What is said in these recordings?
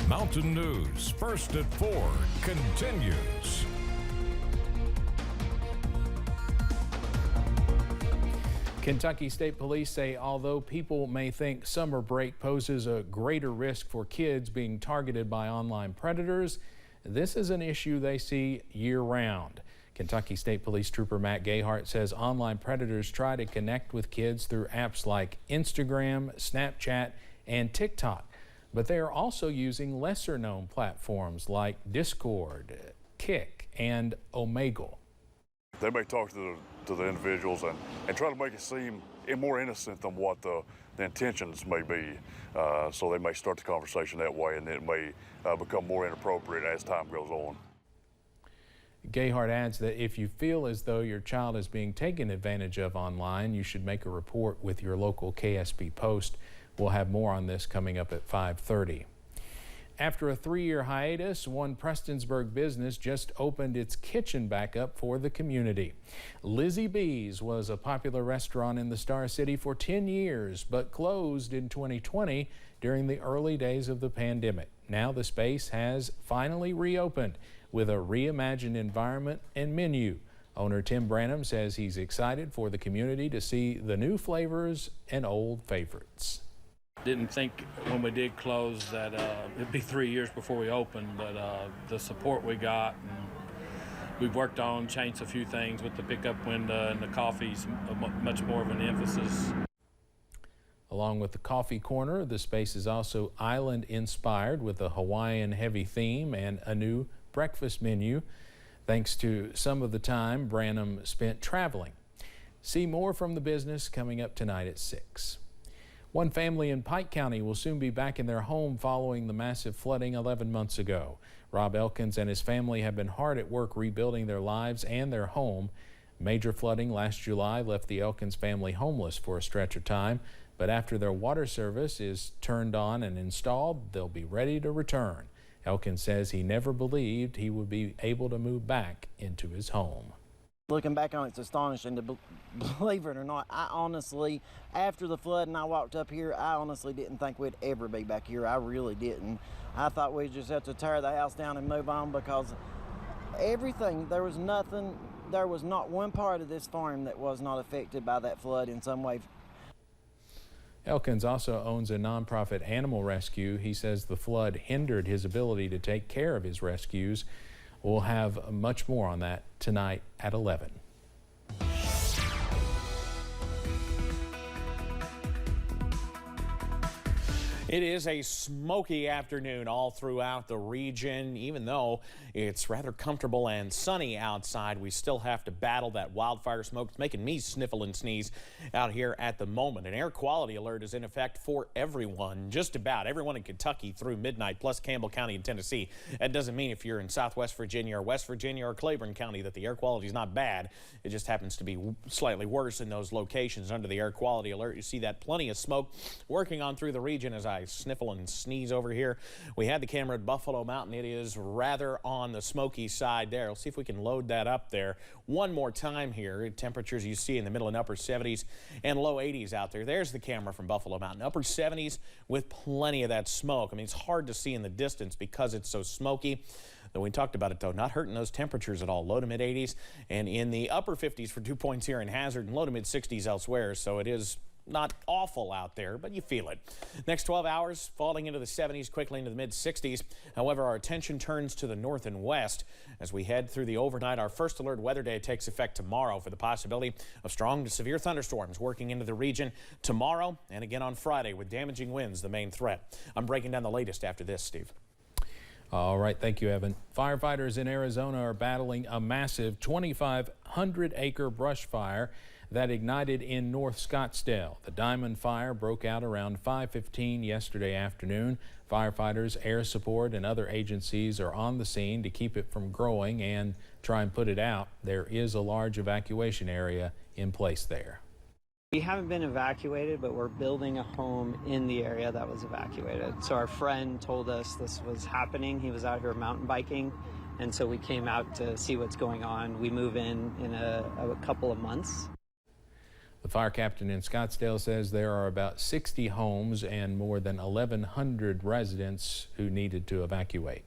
Mountain News, first at 4, continues. Kentucky State Police say although people may think summer break poses a greater risk for kids being targeted by online predators, this is an issue they see year-round. Kentucky State Police Trooper Matt Gayhart says online predators try to connect with kids through apps like Instagram, Snapchat, and TikTok. But they are also using lesser-known platforms like Discord, Kik, and Omegle. They may talk to the individuals and try to make it seem more innocent than what the intentions may be. So they may start the conversation that way, and it may become more inappropriate as time goes on. Gayhart adds that if you feel as though your child is being taken advantage of online, you should make a report with your local KSB post. We'll have more on this coming up at 5:30. After a 3-year hiatus, one Prestonsburg business just opened its kitchen back up for the community. Lizzie B's was a popular restaurant in the Star City for 10 years, but closed in 2020 during the early days of the pandemic. Now the space has finally reopened with a reimagined environment and menu. Owner Tim Branham says he's excited for the community to see the new flavors and old favorites. Didn't think when we did close that it'd be 3 years before we opened, but the support we got, and we've worked on, changed a few things with the pickup window, and the coffee's much more of an emphasis. Along with the coffee corner, the space is also island inspired with a Hawaiian heavy theme and a new breakfast menu, thanks to some of the time Branham spent traveling. See more from the business coming up tonight at 6. One family in Pike County will soon be back in their home following the massive flooding 11 months ago. Rob Elkins and his family have been hard at work rebuilding their lives and their home. Major flooding last July left the Elkins family homeless for a stretch of time, but after their water service is turned on and installed, they'll be ready to return. Elkins says he never believed he would be able to move back into his home. Looking back on it, it's astonishing to believe it or not. I honestly, after the flood and I walked up here, I honestly didn't think we'd ever be back here. I really didn't. I thought we'd just have to tear the house down and move on because everything, there was nothing, there was not one part of this farm that was not affected by that flood in some way. Elkins also owns a nonprofit animal rescue. He says the flood hindered his ability to take care of his rescues. We'll have much more on that tonight at 11. It is a smoky afternoon all throughout the region. Even though it's rather comfortable and sunny outside, we still have to battle that wildfire smoke. It's making me sniffle and sneeze out here at the moment. An air quality alert is in effect for everyone, just about everyone in Kentucky through midnight, plus Campbell County and Tennessee. That doesn't mean if you're in Southwest Virginia or West Virginia or Claiborne County that the air quality is not bad. It just happens to be slightly worse in those locations under the air quality alert. You see that plenty of smoke working on through the region as I sniffle and sneeze over here. We had the camera at Buffalo Mountain. It is rather on the smoky side there. Let's see if we can load that up there one more time here. Temperatures you see in the middle and upper 70s and low 80s out there. There's the camera from Buffalo Mountain. Upper 70s with plenty of that smoke. I mean, it's hard to see in the distance because it's so smoky. Though we talked about it, though, not hurting those temperatures at all. Low to mid 80s and in the upper 50s for 2 points here in Hazard and low to mid 60s elsewhere. So it is not awful out there, but you feel it. Next 12 hours, falling into the 70s, quickly into the mid 60s. However, our attention turns to the north and west as we head through the overnight. Our first alert weather day takes effect tomorrow for the possibility of strong to severe thunderstorms working into the region tomorrow and again on Friday with damaging winds the main threat. I'm breaking down the latest after this, Steve. All right, thank you, Evan. Firefighters in Arizona are battling a massive 2,500-acre brush fire that ignited in North Scottsdale. The Diamond Fire broke out around 5:15 yesterday afternoon. Firefighters, air support, and other agencies are on the scene to keep it from growing and try and put it out. There is a large evacuation area in place there. We haven't been evacuated, but we're building a home in the area that was evacuated. So our friend told us this was happening. He was out here mountain biking, and so we came out to see what's going on. We move in a couple of months. The fire captain in Scottsdale says there are about 60 homes and more than 1,100 residents who needed to evacuate.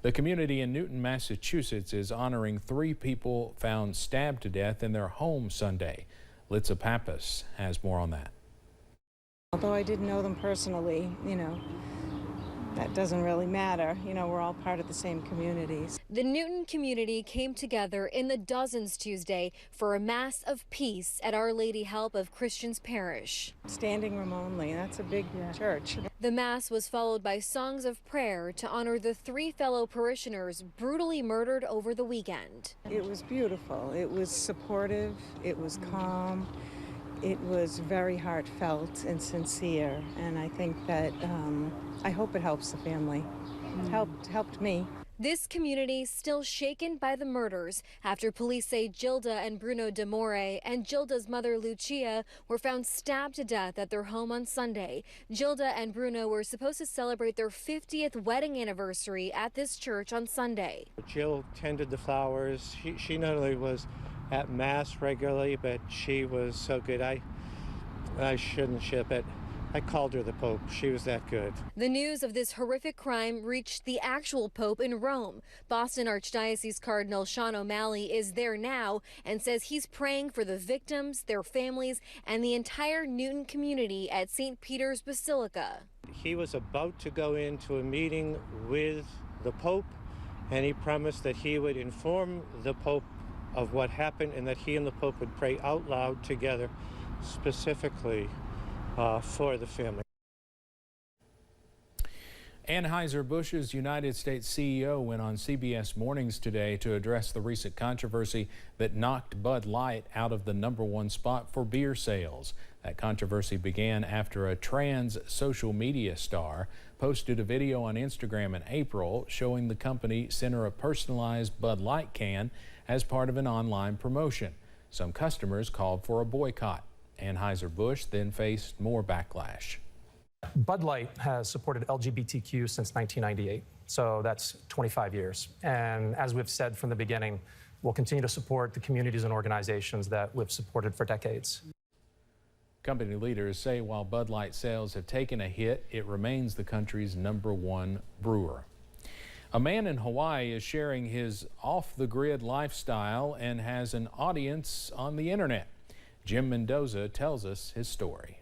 The community in Newton, Massachusetts is honoring 3 people found stabbed to death in their home Sunday. Litza Pappas has more on that. Although I didn't know them personally, that doesn't really matter. We're all part of the same communities. The Newton community came together in the dozens Tuesday for a Mass of Peace at Our Lady Help of Christians Parish. Standing room only, that's a big church. The Mass was followed by songs of prayer to honor the 3 fellow parishioners brutally murdered over the weekend. It was beautiful. It was supportive. It was calm. It was very heartfelt and sincere, and I think that I hope it helps the family. Helped me. This community still shaken by the murders after police say Gilda and Bruno D'Amore and Gilda's mother Lucia were found stabbed to death at their home on Sunday. Gilda and Bruno were supposed to celebrate their 50th wedding anniversary at this church on Sunday. Jill tended the flowers. She not only was at Mass regularly, but she was so good. I shouldn't ship it. I called her the Pope. She was that good. The news of this horrific crime reached the actual Pope in Rome. Boston Archdiocese Cardinal Sean O'Malley is there now and says he's praying for the victims, their families, and the entire Newton community at St. Peter's Basilica. He was about to go into a meeting with the Pope, and he promised that he would inform the Pope of what happened and that he and the Pope would pray out loud together specifically for the family. Anheuser-Busch's United States CEO went on CBS Mornings today to address the recent controversy that knocked Bud Light out of the #1 spot for beer sales. That controversy began after a trans social media star posted a video on Instagram in April showing the company sent her a personalized Bud Light can as part of an online promotion. Some customers called for a boycott. Anheuser-Busch then faced more backlash. Bud Light has supported LGBTQ since 1998, so that's 25 years. And as we've said from the beginning, we'll continue to support the communities and organizations that we've supported for decades. Company leaders say while Bud Light sales have taken a hit, it remains the country's #1 brewer. A man in Hawaii is sharing his off-the-grid lifestyle and has an audience on the internet. Jim Mendoza tells us his story.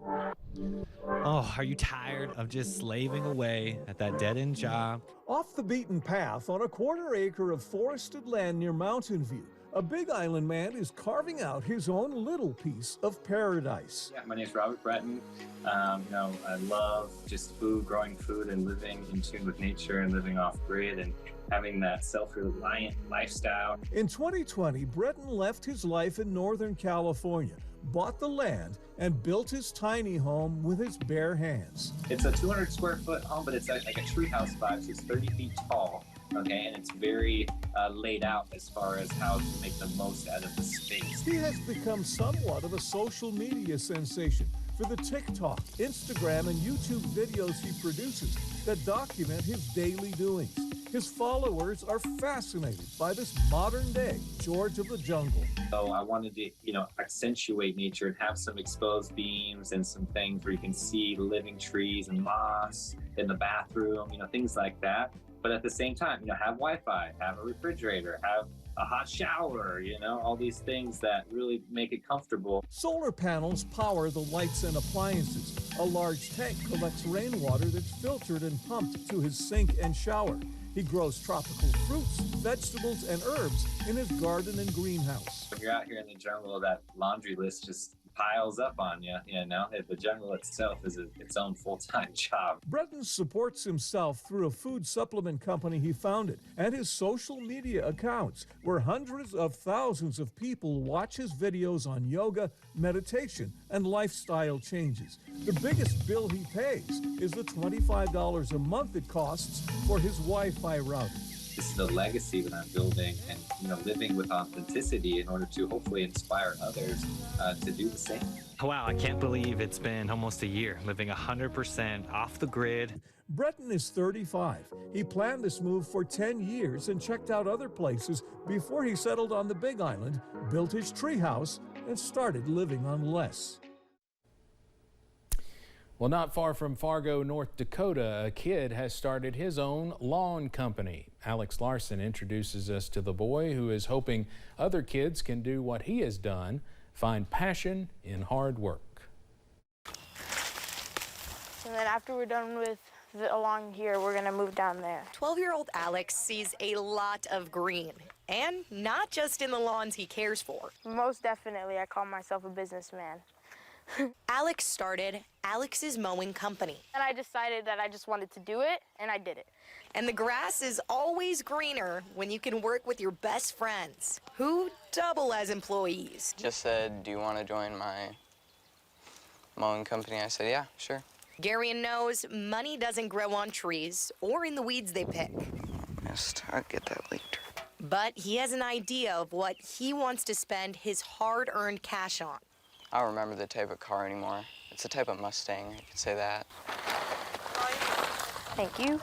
Oh, are you tired of just slaving away at that dead-end job? Off the beaten path on a 1/4 acre of forested land near Mountain View, a Big Island man is carving out his own little piece of paradise. Yeah, my name is Robert Breton. I love just growing food and living in tune with nature and living off grid and having that self-reliant lifestyle. In 2020, Breton left his life in Northern California, bought the land, and built his tiny home with his bare hands. It's a 200 square foot home, but it's like a treehouse vibe, so it's 30 feet tall. Okay, and it's very laid out as far as how to make the most out of the space. He has become somewhat of a social media sensation for the TikTok, Instagram, and YouTube videos he produces that document his daily doings. His followers are fascinated by this modern-day George of the Jungle. So I wanted to, accentuate nature and have some exposed beams and some things where you can see living trees and moss in the bathroom, things like that. But at the same time, have Wi-Fi, have a refrigerator, have a hot shower, all these things that really make it comfortable. Solar panels power the lights and appliances. A large tank collects rainwater that's filtered and pumped to his sink and shower. He grows tropical fruits, vegetables, and herbs in his garden and greenhouse. When you're out here in the jungle, that laundry list just piles up on you, The jungle itself is its own full-time job. Breton supports himself through a food supplement company he founded and his social media accounts, where hundreds of thousands of people watch his videos on yoga, meditation, and lifestyle changes. The biggest bill he pays is the $25 a month it costs for his Wi-Fi router. This is the legacy that I'm building and, living with authenticity in order to hopefully inspire others to do the same. Wow, I can't believe it's been almost a year living 100% off the grid. Breton is 35. He planned this move for 10 years and checked out other places before he settled on the Big Island, built his treehouse, and started living on less. Well, not far from Fargo, North Dakota, a kid has started his own lawn company. Alex Larson introduces us to the boy who is hoping other kids can do what he has done, find passion in hard work. And then after we're done with along here, we're gonna move down there. 12-year-old Alex sees a lot of green, and not just in the lawns he cares for. Most definitely, I call myself a businessman. Alex started Alex's Mowing Company. And I decided that I just wanted to do it, and I did it. And the grass is always greener when you can work with your best friends, who double as employees. Just said, do you want to join my mowing company? I said, yeah, sure. Garion knows money doesn't grow on trees or in the weeds they pick. I'll get that later. But he has an idea of what he wants to spend his hard-earned cash on. I don't remember the type of car anymore. It's a type of Mustang, I could say that. Thank you.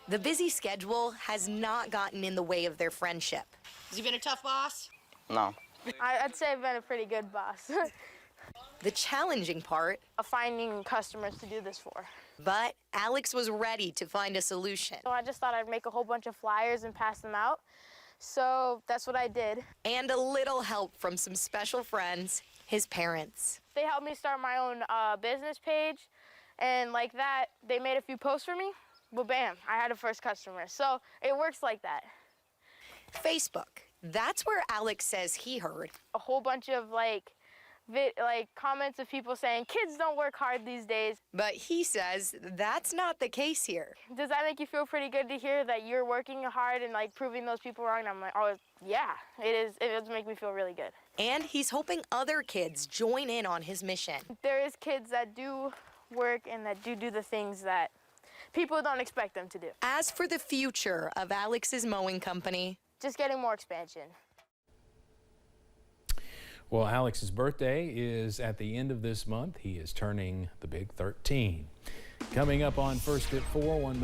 The busy schedule has not gotten in the way of their friendship. Has he been a tough boss? No. I'd say I've been a pretty good boss. The challenging part, finding customers to do this for. But Alex was ready to find a solution. So I just thought I'd make a whole bunch of flyers and pass them out. So that's what I did. And a little help from some special friends, his parents. They helped me start my own business page, and like that, they made a few posts for me, but bam, I had a first customer. So it works like that. Facebook, that's where Alex says he heard a whole bunch of like comments of people saying kids don't work hard these days. But he says that's not the case here. Does that make you feel pretty good to hear that you're working hard and like proving those people wrong? And I'm like, oh yeah, it is. It does make me feel really good. And he's hoping other kids join in on his mission. There is kids that do work and that do the things that people don't expect them to do. As for the future of Alex's Mowing Company, just getting more expansion. Well, Alex's birthday is at the end of this month. He is turning the big 13. Coming up on First at 4, one